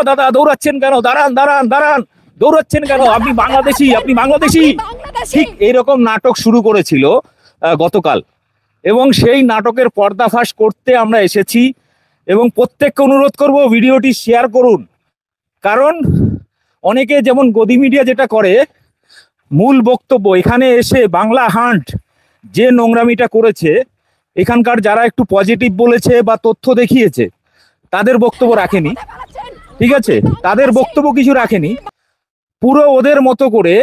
দাদা দৌড়াচ্ছেন কেন, দাঁড়ান দাঁড়ান দাঁড়ান, দৌড়াচ্ছেন কেন, আপনি বাংলাদেশি, আপনি বাংলাদেশি। ঠিক এইরকম নাটক শুরু করেছিল গতকাল, এবং সেই নাটকের পর্দাফাশ করতে আমরা এসেছি। এবং প্রত্যেককে অনুরোধ করব ভিডিওটি শেয়ার করুন, কারণ অনেকে যেমন গদি মিডিয়া যেটা করে, মূল বক্তব্য এখানে এসে বাংলা হান্ট যে নোংরামিটা করেছে, এখানকার যারা একটু পজিটিভ বলেছে বা তথ্য দেখিয়েছে তাদের বক্তব্য রাখেনি, ঠিক আছে, তাদের বক্তব্য কিছু রাখেনি, পুরো ওদের মতো করে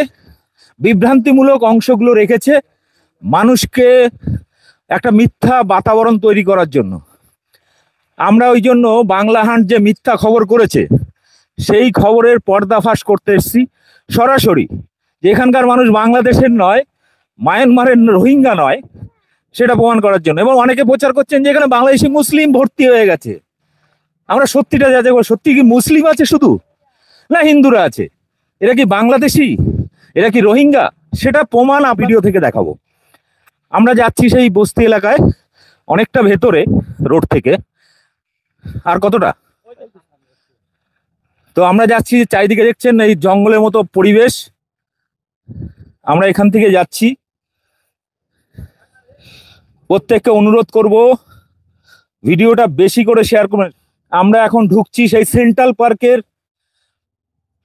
বিভ্রান্তিমূলক অংশগুলো রেখেছে মানুষকে একটা মিথ্যা বাতাবরণ তৈরি করার জন্য। আমরা ওই জন্য বাংলা হান্ট যে মিথ্যা খবর করেছে সেই খবরের পর্দাফাশ করতে এসেছি সরাসরি, যে এখানকার মানুষ বাংলাদেশের নয়, মায়ানমারের রোহিঙ্গা নয়, সেটা প্রমাণ করার জন্য। এবং অনেকে প্রচার করছেন যে এখানে বাংলাদেশি মুসলিম ভর্তি হয়ে গেছে। আমরা সত্যিটা যাচাই করব, সত্যি কি মুসলিম আছে শুধু, না হিন্দুরা আছে? এরা কি বাংলাদেশি, এরা কি রোহিঙ্গা, সেটা প্রমাণ ভিডিও থেকে দেখাবো। আমরা যাচ্ছি সেই বস্তি এলাকায়, অনেকটা ভেতরে রোড থেকে, আর কতটা, তো আমরা যাচ্ছি। চারিদিকে দেখছেন এই জঙ্গলের মতো পরিবেশ, আমরা এখান থেকে যাচ্ছি। প্রত্যেককে অনুরোধ করব ভিডিওটা বেশি করে শেয়ার করবেন। আমরা এখন ঢুকছি সেই সেন্ট্রাল পার্কের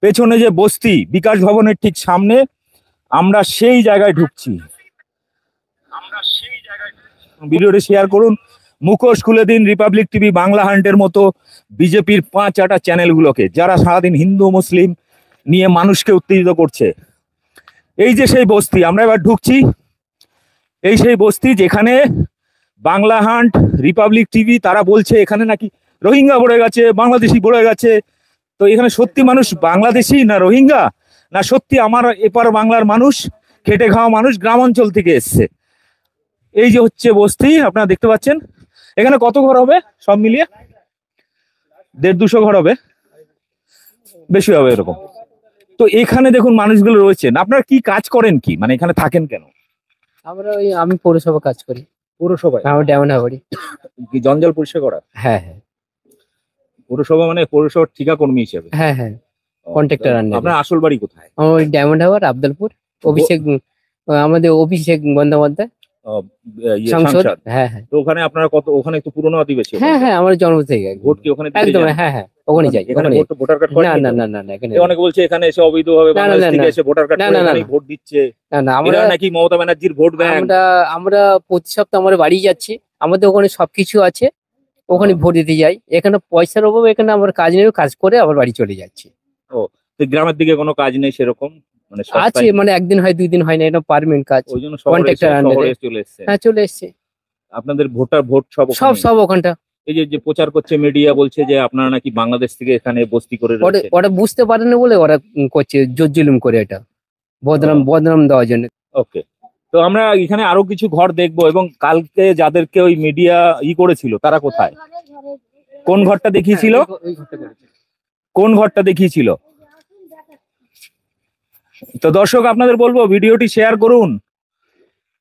পেছনে যে বস্তি, বিকাশ ভবনের ঠিক সামনে, আমরা সেই জায়গায় ঢুকছি। ভিডিওটি শেয়ার করুন, মুখোশ খুলে দিন রিপাবলিক টিভি, বাংলা হান্টের মতো বিজেপির 5-8টা চ্যানেলগুলোকে, যারা সারাদিন হিন্দু মুসলিম নিয়ে মানুষকে উত্তেজিত করছে। এই যে সেই বস্তি, আমরা এবার ঢুকছি, এই সেই বস্তি যেখানে বাংলা হান্ট, রিপাবলিক টিভি তারা বলছে এখানে নাকি রোহিঙ্গা ভরে গেছে, বাংলাদেশি ভরে গেছে। তো এখানে সত্যি মানুষ বাংলাদেশি না রোহিঙ্গা, না সত্যি আমার এপার বাংলার মানুষ, খেটে খাওয়া মানুষ, গ্রামাঞ্চল থেকে এসছে। এই যে হচ্ছে বস্তি, আপনারা দেখতে পাচ্ছেন। এখানে কত ঘর হবে সব মিলিয়ে? 150-200 ঘর হবে, বেশি হবে এরকম। তো এখানে দেখুন মানুষগুলো রয়েছেন। আপনারা কি কাজ করেন, কি মানে এখানে থাকেন কেন? আমি পৌরসভা কাজ করি। পৌরসভায়? আমার ডেমনাবাড়ি। কি জঞ্জাল পরিষ্কার করা? হ্যাঁ হ্যাঁ। পৌরসভা মানে পৌরসভার ঠিকা কর্মী হিসেবে? হ্যাঁ হ্যাঁ, কন্ট্রাক্টর। আপনার আসল বাড়ি কোথায়? আমার ডেমনাবাড়ি, আবদালপুর। অভিষেক, আমাদের অভিষেক বন্দ্যোপাধ্যায় সংসদ। হ্যাঁ হ্যাঁ। তো ওখানে আপনারা কত, ওখানে একটু পুরনো অধিবেশন? হ্যাঁ হ্যাঁ, আমার জন্ম থেকে। ভোট কি ওখানে? একদম, হ্যাঁ হ্যাঁ, ওখানে যাই। এখানে ভোটার কার্ড? না না না না, এখানে অনেকে বলছে এখানে এসে অবৈধভাবে বাংলাদেশ থেকে এসে ভোটার কার্ড করে ভোট দিচ্ছে। না না, আমরা নাকি মমতা ব্যানার্জির ভোট ব্যাংক। আমরা প্রতি সপ্তাহে আমার বাড়ি যাচ্ছি, আমাদের ওখানে সবকিছু আছে, ওখানে ভোট দিতে যাই। এখানে পয়সার অভাবে এখানে আমার কাজ নেই, কাজ করে আবার বাড়ি চলে যাচ্ছি। ও, তো গ্রামের দিকে কোনো কাজ নেই সেরকম? মানে আছে, মানে একদিন হয় 2 দিন হয় না, এটা পার্মানেন্ট কাজ। ওই জন্য কন্ট্রাক্টর শহরে চলে এসেছে। হ্যাঁ, চলে এসেছে। আপনাদের ভোট সব ওখানটা। এই যে প্রচার করছে মিডিয়া, বলছে যে আপনারা নাকি বাংলাদেশ থেকে এখানে বস্তি করে রয়েছেন। ওরা বুঝতে পারে না বলে ওরা করছে, জোর জুলুম করে, এটা বদনাম দেওয়ার জন্য। ওকে, তো আমরা এখানে আরো কিছু ঘর দেখবো। এবং কালকে যাদেরকে ওই মিডিয়া করেছিল তারা কোথায়, কোন ঘরটা দেখিয়েছিল, কোন ঘরটা দেখিয়েছিল? তো দর্শক আপনাদের বলবো ভিডিওটি শেয়ার করুন,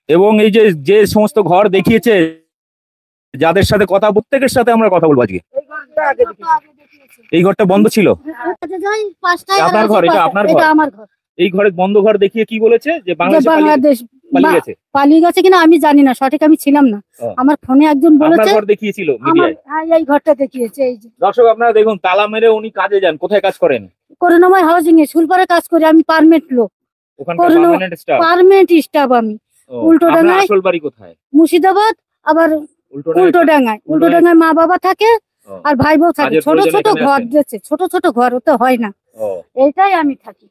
এবং এই যে সমস্ত ঘর দেখিয়েছে, যাদের সাথে কথা, প্রত্যেকের সাথে আমরা কথা বলবো আজকে। এই ঘরটা বন্ধ ছিল? আপনার ঘর? এটা আপনার ঘর? এই ঘরে বন্ধ ঘর দেখিয়ে কি বলেছে, যে বাংলাদেশ পালিয়ে গেছে কিনা আমি জানি না, সঠিক আমি ছিলাম না। আমার ফোনে একজন বলেছে ঘর দেখিয়েছিল মিডিয়ায়। এই ঘরটা দেখিয়েছে। এই যে দর্শক আপনারা দেখুন, তালা মেরে উনি কাজে যান। কোথায় কাজ করেন? করুণাময় হাউজিং এ, সুলপাড়ে কাজ করি আমি, পার্মানেন্ট লোক, পার্মানেন্ট স্টাফ আমি। উল্টোডাঙ্গায়। আসল বাড়ি কোথায়? মুর্শিদাবাদ। আবার উল্টোডাঙ্গায় মা বাবা থাকে, আর ভাই বউ থাকে। ছোট ছোট ঘর দিয়েছে, ছোট ছোট ঘর, ওতে হয় না। এইটাই আমি থাকি।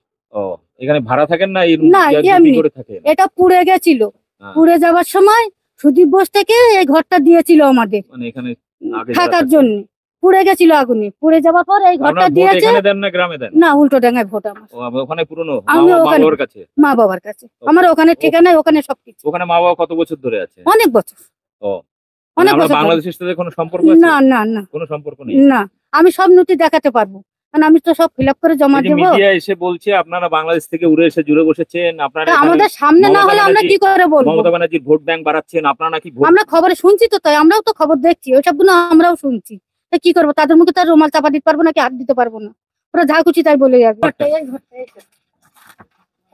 এখানে ভাড়া থাকেন না? এটা পুড়ে গেছিল, পুড়ে যাওয়ার সময় সুদীপ বোস থেকে এই ঘরটা দিয়েছিল আমাদের, মানে এখানে থাকার জন্য। পুড়ে গেছিল আগুনে, পুড়ে যাওয়ার পর এই ঘরটা দিয়েছে। না, উল্টোডাঙ্গায় ভোট আমার। ওখানে পুরনো আমি ওখানে মা বাবার কাছে, আমার ওখানে ঠিকানায়, ওখানে সবকিছু। ওখানে মা বাবা কত বছর ধরে আছে? অনেক বছর। অনেক বছর। বাংলাদেশের সাথে কোনো সম্পর্ক আছে? না না না, কোনো সম্পর্ক নেই। না, আমি সব নথি দেখাতে পারবো, কারণ আমি তো সব ফিল আপ করে জমা দেবো। মিডিয়া এসে বলছে আপনারা বাংলাদেশ থেকে উড়ে এসে জুড়ে বসেছেন, আপনারা আমাদের সামনে না হলে আমরা কি করে বলবো? মমতা ব্যানার্জির ভোট ব্যাংক বাড়াচ্ছেন, আপনারা নাকি আমরা খবরে শুনছি তো, তাই আমরাও তো খবর দেখছি, ওইসবগুলো আমরাও শুনছি। কি করবো, তাদের মুখে তার রুমাল চাপা দিতে পারবো নাকি হাত দিতে পারবো না? ওরা যা খুশি তাই বলে যাবে। এই ঘরটা, এই তো।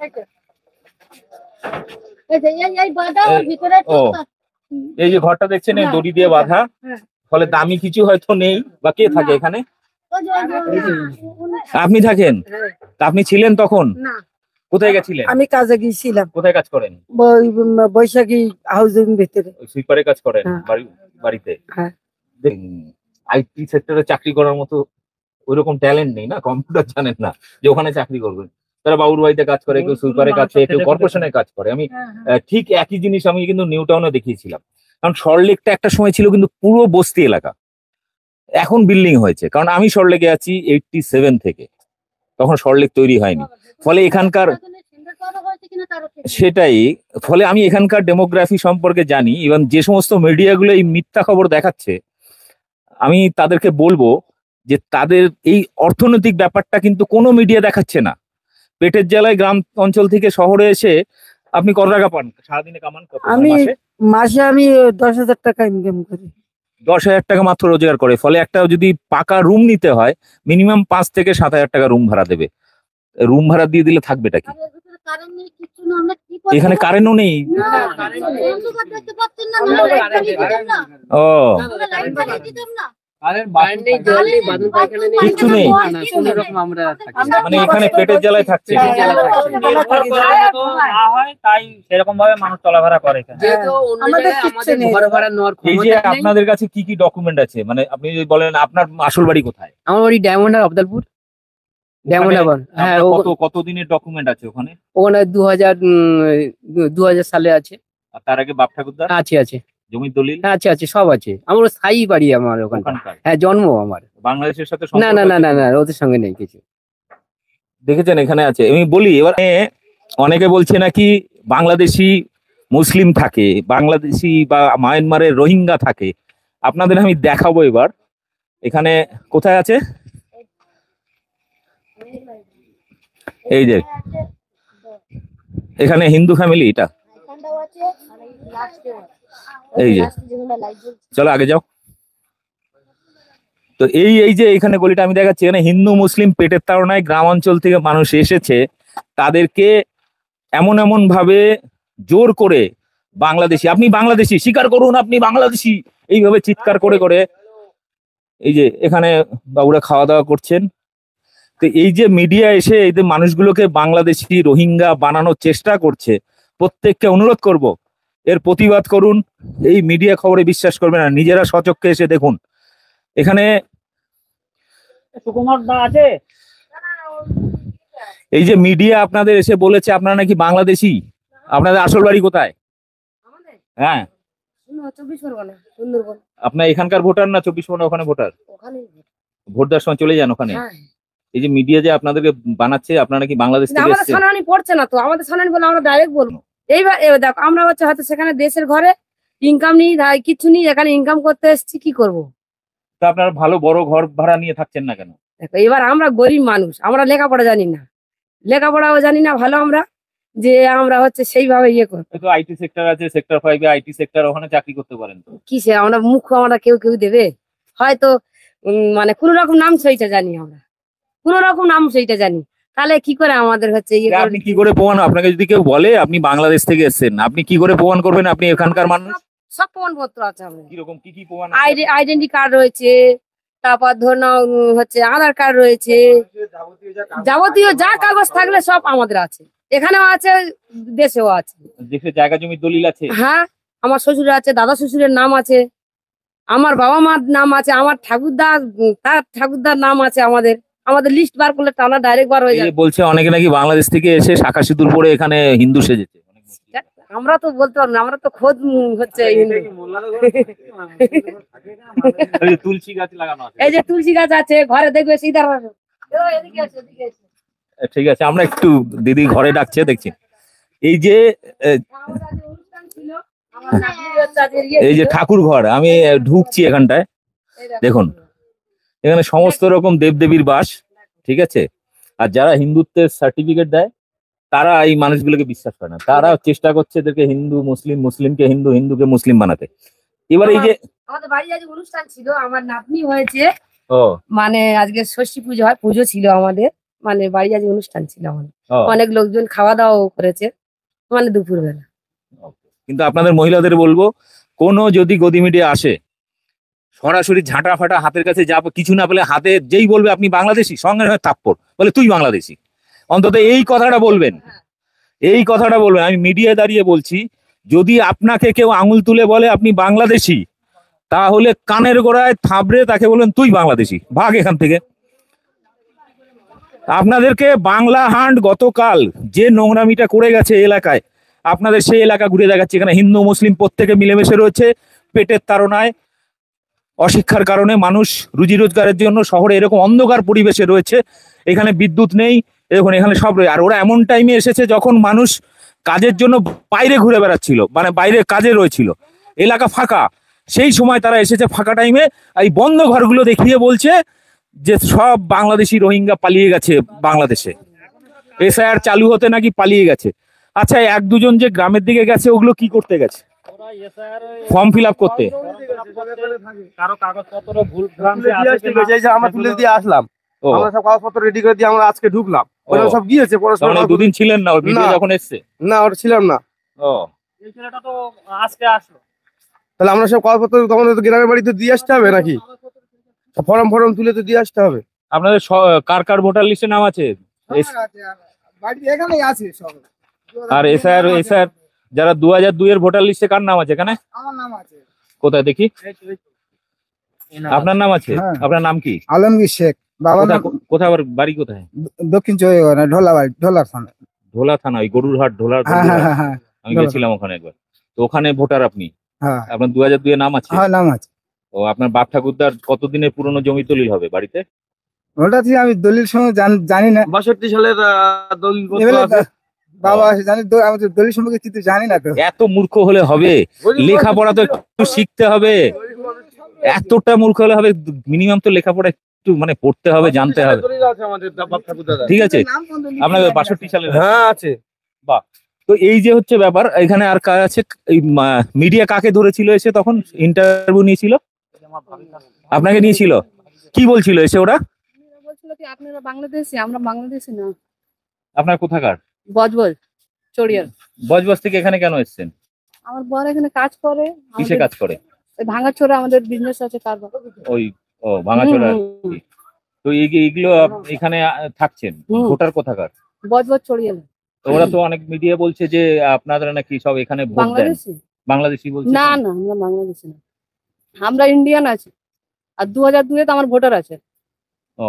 এই তো। এই যে এই বাঁধা, ওর ভিতরে ও। এই যে ঘরটা দেখছেন এই দড়ি দিয়ে বাঁধা, হ্যাঁ। ফলে দামি কিছু হয়তো নেই। বা কে থাকে এখানে? ওই যে, আপনি থাকেন? তা আপনি ছিলেন তখন? না, কোথায় গেছিলেন? আমি কাজে গিয়েছিলাম কোথায় কাজ করেন? বৈশাখী হাউসের ভিতরে। সুইপারে কাজ করেন হ্যাঁ। বাড়িতে? হ্যাঁ। আইটি সেক্টরে চাকরি করার মতো ওইরকম ট্যালেন্ট নেই না, কম্পিউটার জানেন না যে ওখানে চাকরি করবেন। তারা বাবুর বাড়িতে কাজ করে, কেউ সুইপারে কাজ করে, কেউ কর্পোরেশনে কাজ করে। আমি ঠিক একই জিনিস আমি কিন্তু নিউ টাউনে দেখিয়েছিলাম। কারণ সল্টলেকটা একটা সময় ছিল কিন্তু পুরো বস্তি এলাকা, এখন বিল্ডিং হয়েছে। কারণ আমি সল্টলেকে আছি 87 থেকে, তখন সল্টলেক তৈরি হয়নি। ফলে এখানকার সেটাই, ফলে আমি এখানকার ডেমোগ্রাফি সম্পর্কে জানি। এবং যে সমস্ত মিডিয়াগুলো এই মিথ্যা খবর দেখাচ্ছে, আমি তাদেরকে বলবো যে তাদের এই অর্থনৈতিক ব্যাপারটা কিন্তু কোনো মিডিয়া দেখাচ্ছে না। পেটের জ্বালায় গ্রাম অঞ্চল থেকে শহরে এসে আপনি কত টাকা পান সারাদিনে, কামান কত? মাসে আমি 10,000 টাকা ইনকাম করি। 10,000 টাকা মাত্র রোজগার করে। ফলে একটা যদি পাকা রুম নিতে হয় মিনিমাম 5 থেকে 7,000 টাকা রুম ভাড়া দেবে। রুম ভাড়া দিয়ে দিলে থাকবেটা কি? এখানে কারেন্টও নেই। ও, কিচ্ছু নেই। মানে এখানে পেটের জ্বালায় থাকছে। তাই সেরকম ভাবে মানুষ চলাফেরা করে। এই যে আপনাদের কাছে কি কি ডকুমেন্ট আছে, মানে আপনি যদি বলেন আপনার আসল বাড়ি কোথায়? আমার বাড়ি ডায়মন্ড আর আবদালপুর। ডায়মন্ড হারবার। হ্যাঁ, কত দিনের ডকুমেন্ট আছে ওখানে? ওখানে 2000 সালে আছে। আর তার আগে বাপ ঠাকুরদার আছে। জমির দলিল আছে, সব আছে। আমার স্থায়ী বাড়ি আমার ওখানকার। হ্যাঁ, জন্ম আমার। বাংলাদেশের সাথে না, ওদের সঙ্গে নেই কিছু। দেখেছেন এখানে আছে। আমি বলি, এবার অনেকে বলছে নাকি বাংলাদেশি মুসলিম থাকে, বাংলাদেশি বা মায়ানমারের রোহিঙ্গা থাকে। আপনাদের আমি দেখাবো এবার এখানে কোথায় আছে। এই যে এখানে হিন্দু ফ্যামিলি, এটা এই যে, চলো আগে যাও। তো এই যে এখানে গলিটা আমি দেখাচ্ছি, এখানে হিন্দু মুসলিম পেটের তাড়নায় গ্রাম অঞ্চল থেকে মানুষ এসেছে। তাদেরকে এমন ভাবে জোর করে বাংলাদেশি, আপনি বাংলাদেশি, স্বীকার করুন আপনি বাংলাদেশি, এইভাবে চিৎকার করে করে এই যে এখানে বাবুরা খাওয়া দাওয়া করছেন। তো এই যে মিডিয়া এসে এই যে মানুষগুলোকে বাংলাদেশি রোহিঙ্গা বানানোর চেষ্টা করছে, প্রত্যেককে অনুরোধ করব এর প্রতিবাদ করুন। এই মিডিয়া খবরে বিশ্বাস করবে না, নিজেরা স্বচক্ষে এসে দেখুন। এখানে সুকুমার দা আছে। এই যে মিডিয়া আপনাদের এসে বলেছে আপনারা নাকি বাংলাদেশি, আপনাদের আসল বাড়ি কোথায়? হ্যাঁ, আপনার এখানকার ভোটার না 24 পরগনা ওখানে ভোটার? ভোট দেওয়ার সময় চলে যান ওখানে। এই যে মিডিয়া যে আপনাদেরকে বানাচ্ছে, আপনারা নাকি বাংলাদেশ থেকে আমাদের এসেছেন। ছানানি পড়ছে না তো, আমাদের ছানানি বলে আমরা ডাইরেক্ট বলবো। এইবার দেখো, আমরা হচ্ছে হয়তো সেখানে দেশের ঘরে ইনকাম নেই, কিছু নেই, এখানে ইনকাম করতে এসেছি, কি করব? তা আপনারা ভালো বড় ঘর ভাড়া নিয়ে থাকছেন না কেন? দেখো, এবার আমরা গরিব মানুষ, আমরা লেখাপড়া জানি না, লেখাপড়াও জানি না ভালো, আমরা যে আমরা হচ্ছে সেইভাবে ইয়ে করবো। তো আইটি সেক্টর আছে, সেক্টর 5 এ আইটি সেক্টর, ওখানে চাকরি করতে পারেন তো। কিসে আমরা মুখ আমরা কেউ দেবে? হয়তো মানে কোন রকম নাম সেইটা জানি, আমরা কোন রকম নাম সেইটা জানি, তাহলে কি করে আমাদের হচ্ছে ইয়ে? আপনি কি করে প্রমাণ, আপনাকে যদি কেউ বলে আপনি বাংলাদেশ থেকে এসেছেন, আপনি কি করে প্রমাণ করবেন আপনি এখানকার মানুষ? সব প্রমাণপত্র আছে আমাদের। কিরকম কি প্রমাণ? আইডেন্টি কার্ড রয়েছে, তারপর ধরুন হচ্ছে আধার কার্ড রয়েছে, যাবতীয় যা কাগজ থাকলে সব আমাদের আছে, এখানেও আছে, দেশেও আছে। দেশের জায়গা জমির দলিল আছে? হ্যাঁ, আমার শ্বশুর আছে, দাদা শ্বশুরের নাম আছে, আমার বাবা মার নাম আছে, আমার তার ঠাকুরদার নাম আছে। আমাদের লিস্ট বার করলে টানা ডাইরেক্ট বার হয়ে যায়। বলছে অনেকে নাকি বাংলাদেশ থেকে এসে শাখা সিঁদুর পরে এখানে হিন্দু সেজেছে। আমরা তো বলতে পারবো না, আমরা তো খোদ হচ্ছে তুলসী গাছ লাগানো আছে। এই যে তুলসী গাছ আছে ঘরে, দেখবে সিধা। ঠিক আছে, আমরা একটু দিদি ঘরে ডাকছে, দেখছি। এই যে এই যে ঠাকুর ঘর, আমি ঢুকছি এখানটায়, দেখুন এখানে সমস্ত রকম দেবদেবীর বাস, ঠিক আছে। আর যারা হিন্দুত্বের সার্টিফিকেট দেয় তারা এই মানুষগুলোকে বিশ্বাস করে না, তারা চেষ্টা করছে এদেরকে হিন্দু মুসলিমকে হিন্দু, হিন্দুকে মুসলিম বানাতে। এবার এই যে আমাদের বাড়ি আজ অনুষ্ঠান ছিল, আমার নাতনি হয়েছে, ও মানে আজকে ষষ্ঠী পুজো হয়, পুজো ছিল আমাদের, মানে বাড়ি আজকে অনুষ্ঠান ছিল আমাদের, ও। অনেক লোকজন খাওয়া দাওয়াও করেছে মানে দুপুরবেলা। কিন্তু আপনাদের মহিলাদের বলবো, কোনো যদি গদি মিডিয়া আসে, সরাসরি ঝাঁটা ফাটা হাতের কাছে যা কিছু না পেলে হাতে যেই বলবে আপনি বাংলাদেশি, সঙ্গে সঙ্গে থাপ্পড়, বলে তুই বাংলাদেশি। অন্তত এই কথাটা বলবেন, এই কথাটা বলবেন। আমি মিডিয়ায় দাঁড়িয়ে বলছি, যদি আপনাকে কেউ আঙুল তুলে বলে আপনি বাংলাদেশি, তাহলে কানের গোড়ায় থাবড়ে তাকে বলবেন তুই বাংলাদেশি, ভাগ এখান থেকে। আপনাদেরকে বাংলা হান্ট গতকাল যে নোংরামিটা করে গেছে এলাকায়, আপনাদের সেই এলাকা ঘুরে দেখাচ্ছে। এখানে হিন্দু মুসলিম প্রত্যেকে মিলেমিশে রয়েছে। পেটের তাড়নায়, অশিক্ষার কারণে মানুষ রুজি রোজগারের জন্য শহরে এরকম অন্ধকার পরিবেশে রয়েছে। এখানে বিদ্যুৎ নেই, দেখুন এখানে সব আর ওরা এমন টাইমে এসেছে যখন মানুষ কাজের জন্য বাইরে ঘুরে বেড়াচ্ছিল, মানে বাইরে কাজে রয়েছিল, এলাকা ফাঁকা। সেই সময় তারা এসেছে ফাঁকা টাইমে, এই বন্ধ ঘরগুলো দেখিয়ে বলছে যে সব বাংলাদেশি রোহিঙ্গা পালিয়ে গেছে বাংলাদেশে, এসআইআর চালু হতে নাকি পালিয়ে গেছে। আচ্ছা, এক দুজন যে গ্রামের দিকে গেছে, ওগুলো কি করতে গেছে? ফর্ম ফিল আপ করতে। কারো কাগজপত্র ভুল ভ্রান্তি আছে কিনা? এই যে আমরা তুলে দিয়ে আসলাম, ও আমরা সব কাগজপত্র রেডি করে দিয়ে আমরা আজকে ঢুকলাম, ওরা সব গিয়েছে তার মানে পড়াশোনা। দুদিন ছিলেন না ওর ভিডিও না। যখন এসছে? না, ওটা ছিলাম না। ও এই ছেলেটা তো আজকে আসলো। তাহলে আমরা সব কাগজপত্র তখন তো গ্রামের বাড়িতে দিয়ে আসতে হবে নাকি? ফর্ম ফর্ম তুলে তো দিয়ে আসতে হবে। আপনাদের কার কার ভোটার লিস্টে নাম আছে? এখানেই আছে সব। আর এসআর যারা 2002 এর ভোটার লিস্টে কার নাম আছে এখানে? আমার নাম আছে। কোথায় দেখি? আপনার নাম আছে? হ্যাঁ। আপনার নাম কি? আলমগীর শেখ। বাবা কোথায় আবার বাড়ি কোথায়? দক্ষিণ চব্বিশ পরগনা, ঢোলা থানা। ঢোলা থানা, ওই গরুরহাট ঢোলার হ্যাঁ হ্যাঁ গরুরহাট। হ্যাঁ আমি গেছিলাম ওখানে একবার। তো ওখানে ভোটার আপনি? হ্যাঁ আপনার 2002 এর নাম আছে? হ্যাঁ নাম আছে। ও আপনার বাপ ঠাকুরদার কতদিনের পুরনো জমি দলিল হবে বাড়িতে? ওটা ঠিক আমি দলিল সঙ্গে জানি না। 62 সালের দলিল বাবা জানি, আমি তো দলিল সম্পর্কে কিছু জানি না তো। এত মূর্খ হলে হবে? লেখাপড়া তো একটু শিখতে হবে। এতটা মূর্খ হলে হবে? মিনিমাম তো লেখাপড়া একটু মানে পড়তে হবে, জানতে হবে। ঠিক আছে, আপনার 62 সালের? হ্যাঁ আছে। তো এই যে হচ্ছে ব্যাপার। এখানে আর কাজ আছে, মিডিয়া কাকে ধরেছিল এসে তখন ইন্টারভিউ নিয়েছিল? আপনাকে নিয়েছিল? কি বলছিল এসে ওরা? বলছিল কি আপনারা বাংলাদেশি, আমরা বাংলাদেশি না। আপনার কোথাকার? বজবজ চড়িয়াল। বজবজ থেকে এখানে কেন এসেছেন? আমার বর এখানে কাজ করে। কিসে কাজ করে? ভাঙাচোরা আমাদের বিজনেস আছে কারবার। ওই ও ভাঙাচোরা। হুম, হুম, তো এইগুলো এখানে থাকছেন, হুম। ভোটার কোথাকার? বজবজ চড়িয়াল। তো ওরা তো অনেক মিডিয়া বলছে যে আপনারা নাকি সব এখানে ভোট দেন। বাংলাদেশি? বাংলাদেশি বলছে? না না, আমরা বাংলাদেশি না, আমরা ইন্ডিয়ান আছি। আর 2002 তে আমার ভোটার আছে। ও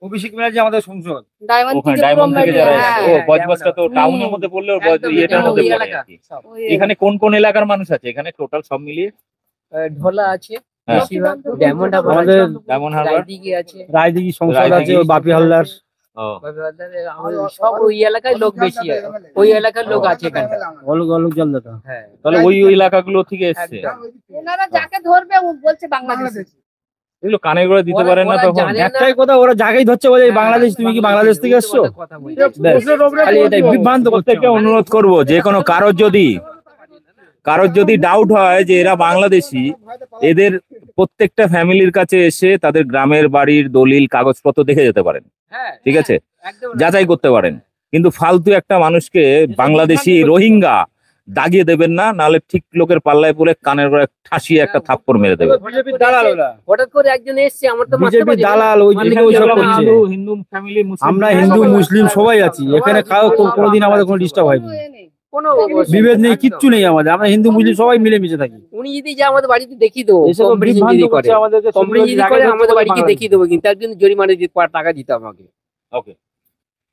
অভিষেক ব্যানার্জি আমাদের সংসদ। ডায়মন্ড ওখানে থেকে ডায়মন্ড থেকে যারা হ্যাঁ, ও বজবজটা তো টাউনের হুম। মধ্যে পড়লেও একদম, ইয়েটার মধ্যে ওই পড়ে এলাকা। আর কি। ওই এখানে কোন কোন এলাকার মানুষ আছে এখানে টোটাল সব মিলিয়ে? ঢোলা আছে, হ্যাঁ। বেশিরভাগ ডায়মন্ড হারবার আমাদের আছে, ডায়মন্ড হারবার, রায়দিঘি আছে, রায়দিঘি সংসদ রায়দিঘি। আছে, বাপি হালদার। ও আমাদের সব ওই এলাকায় লোক বেশি আছে, ওই এলাকার লোক আছে এখানে। অলোক অলোক জলদাতা। হ্যাঁ, তাহলে ওই এলাকাগুলো থেকে এসছে। একদম। ওনারা যাকে ধরবে ও বলছে বাংলাদেশি। এগুলো কানে করে দিতে পারেন না ওরা তখন? জানে না। একটাই কথা, ওরা জায়গায় ধরছে বলে এই বাংলাদেশ, তুমি কি বাংলাদেশ থেকে এসছো? কথা বলছে। ব্যাস, খালি এটাই বিভ্রান্ত করছে। প্রত্যেককে অনুরোধ করব, যে কোনো কারোর যদি ডাউট হয় যে এরা বাংলাদেশি, এদের প্রত্যেকটা ফ্যামিলির কাছে এসে তাদের গ্রামের বাড়ির দলিল কাগজপত্র দেখে যেতে পারেন। হ্যাঁ, ঠিক আছে, একদম। যাচাই করতে পারেন। কিন্তু ফালতু একটা মানুষকে বাংলাদেশি রোহিঙ্গা দাগিয়ে দেবেন না, নাহলে ঠিক লোকের পাল্লায় পড়ে কানের গোড়ায় ঠাসিয়ে একটা থাপ্পড় মেরে দেবে। বিজেপির দালাল ওরা। হঠাৎ করে একজন এসছে, আমার তো মারতে বিজেপির পারি না। দালাল, ওই মানে দিকে ওই সব যেগুলো করছে। হিন্দু ফ্যামিলি, আমরা হিন্দু মুসলিম সবাই আছি এখানে, কোনোদিন আমাদের কোনো ডিস্টার্ব হয়নি, কোনো বিভেদ নেই, একদম। কিচ্ছু নেই আমাদের। আমরা হিন্দু মুসলিম সবাই মিলেমিশে থাকি। উনি যদি যা আমাদের বাড়িতে দেখিয়ে দেবো, এসব কম্পিটিশন বিভ্রান্ত যদি করে, করছে আমাদেরকে, কম্পিটিশন যদি করে আমাদের বাড়িতে দেখিয়ে দেবো, কিন্তু তার জন্য জরিমানা দিতে টাকা দিতে আমাকে। ওকে,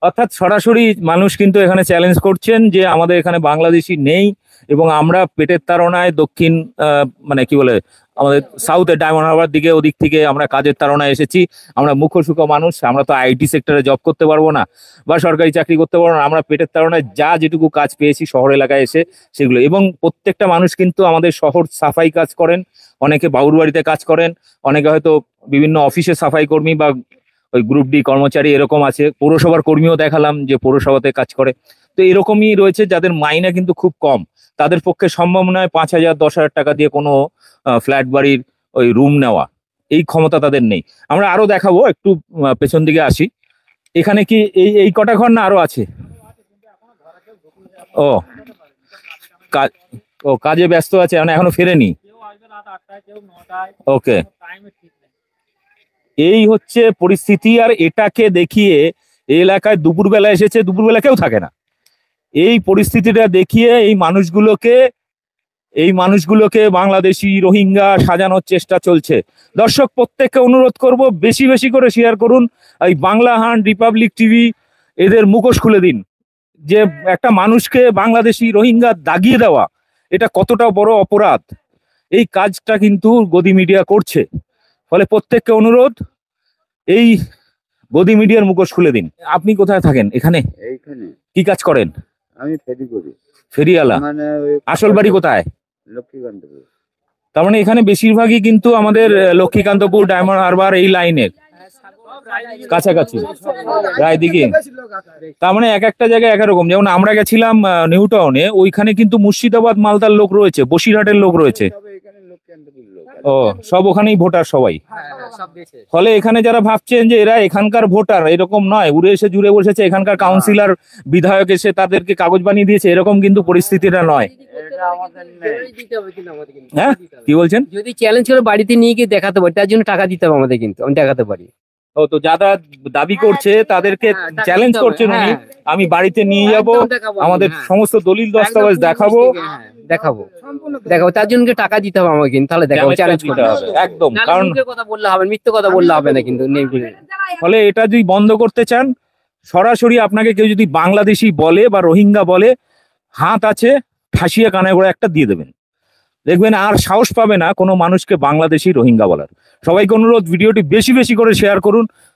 অর্থাৎ সরাসরি মানুষ কিন্তু এখানে চ্যালেঞ্জ করছেন যে আমাদের এখানে বাংলাদেশি নেই, এবং আমরা পেটের তাড়নায় দক্ষিণ মানে কি বলে আমাদের সাউথে ডায়মন্ড হারবার দিকে ওদিক থেকে আমরা কাজের তাড়নায় এসেছি। আমরা মুখ্যসুখ মানুষ, আমরা তো আইটি সেক্টরে জব করতে পারবো না বা সরকারি চাকরি করতে পারবো না। আমরা পেটের তাড়নায় যেটুকু কাজ পেয়েছি শহর এলাকায় এসে সেগুলো, এবং প্রত্যেকটা মানুষ কিন্তু আমাদের শহর সাফাই কাজ করেন, অনেকে বাউর বাড়িতে কাজ করেন, অনেকে হয়তো বিভিন্ন অফিসে সাফাই কর্মী বা ওই গ্রুপ ডি কর্মচারী এরকম আছে। পৌরসভার কর্মীও দেখালাম যে পৌরসভাতে কাজ করে। তো এরকমই রয়েছে যাদের মাইনে কিন্তু খুব কম, তাদের পক্ষে সম্ভব নয় 5,000 10,000 টাকা দিয়ে কোনো ফ্ল্যাট বাড়ির ওই রুম নেওয়া। এই ক্ষমতা তাদের নেই। আমরা আরো দেখাবো, একটু পেছন দিকে আসি। এখানে কি এই কটা ঘর না আরো আছে? ও কাজে ব্যস্ত আছে, মানে এখনো ফেরেনি। ওকে, এই হচ্ছে পরিস্থিতি। আর এটাকে দেখিয়ে এই এলাকায় দুপুরবেলা এসেছে, দুপুরবেলা কেউ থাকে না। এই পরিস্থিতিটা দেখিয়ে এই মানুষগুলোকে বাংলাদেশি রোহিঙ্গা সাজানোর চেষ্টা চলছে। দর্শক, প্রত্যেককে অনুরোধ করব, বেশি বেশি করে শেয়ার করুন। এই বাংলা হান্ট, রিপাবলিক টিভি, এদের মুখোশ খুলে দিন যে একটা মানুষকে বাংলাদেশি রোহিঙ্গা দাগিয়ে দেওয়া এটা কতটা বড় অপরাধ। এই কাজটা কিন্তু গদি মিডিয়া করছে। ফলে প্রত্যেককে অনুরোধ, এই গদি মিডিয়ার মুখোশ খুলে দিন। আপনি কোথায় থাকেন? এখানে এইখানে কি কাজ করেন? আমি ফেরি করি, ফেরিওয়ালা। মানে আসল বাড়ি কোথায়? লক্ষ্মীকান্তপুর। তার মানে এখানে বেশিরভাগই কিন্তু আমাদের লক্ষ্মীকান্তপুর, ডায়মন্ড হারবার এই লাইনের কাছাকাছি, রায়দিঘি। তার মানে এক একটা জায়গায় এক রকম। যেমন আমরা গেছিলাম নিউ টাউনে, ওইখানে কিন্তু মুর্শিদাবাদ মালদার লোক রয়েছে, বসিরহাটের লোক রয়েছে। তবে এখানে লক্ষ্মীকান্তপুর লোক আছে। ও, সব ওখানেই ভোটার সবাই। ফলে এখানে যারা ভাবছেন যে এরা এখানকার ভোটার, এরকম নয়। উড়ে এসে জুড়ে বসেছে এখানকার কাউন্সিলর, বিধায়ক এসে তাদেরকে কাগজ বানিয়ে দিয়েছে, এরকম কিন্তু পরিস্থিতিটা নয়। এটা আমাদের নেই। হ্যাঁ, কি বলছেন? যদি চ্যালেঞ্জ করে বাড়িতে নিয়ে গিয়ে দেখাতে পারি, তার জন্য টাকা দিতে হবে আমাদের, কিন্তু আমি দেখাতে পারি। ও, তো যারা দাবি করছে তাদেরকে হ্যাঁ, টাকা চ্যালেঞ্জ দিতে হবে, করছেন উনি, হ্যাঁ। আমি বাড়িতে নিয়ে যাব, একদম দেখাবো আমি, আমাদের হ্যাঁ। সমস্ত দলিল দস্তাবেজ একদম দেখাবো, হ্যাঁ, দেখাবো। তার জন্য টাকা দিতে হবে আমাকে, কিন্তু তাহলে দেখাবো, চ্যালেঞ্জ দিতে করতে হবে। হবে। একদম, নাহলে কারণ মুখে কথা বললে হবে, মিথ্যে কথা বললে হবে না, কিন্তু নেই বলে। ফলে এটা যদি বন্ধ করতে চান, সরাসরি আপনাকে কেউ যদি বাংলাদেশি বলে বা রোহিঙ্গা বলে, হাত আছে, ঠাসিয়ে কানে করে একটা দিয়ে দেবেন। দেখবেন আর সাহস পাবে না কোনো মানুষকে বাংলাদেশি রোহিঙ্গা বলার। সবাইকে অনুরোধ, ভিডিওটি বেশি বেশি করে শেয়ার করুন।